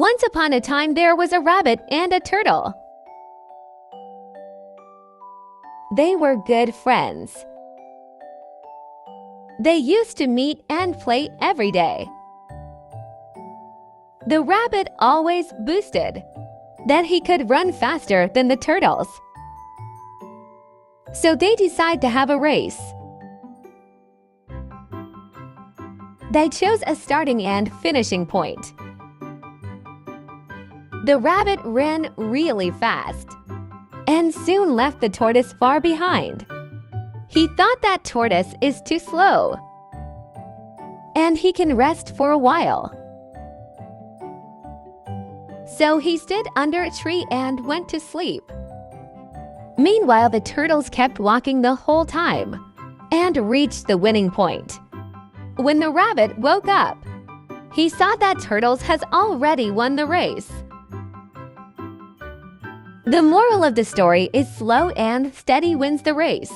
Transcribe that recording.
Once upon a time, there was a rabbit and a turtle. They were good friends. They used to meet and play every day. The rabbit always boasted that he could run faster than the turtles. So they decide to have a race. They chose a starting and finishing point. The rabbit ran really fast and soon left the tortoise far behind. He thought that tortoise is too slow, and he can rest for a while. So he stood under a tree and went to sleep. Meanwhile, the turtles kept walking the whole time and reached the winning point. When the rabbit woke up, he saw that Tortoise has already won the race. The moral of the story is slow and steady wins the race.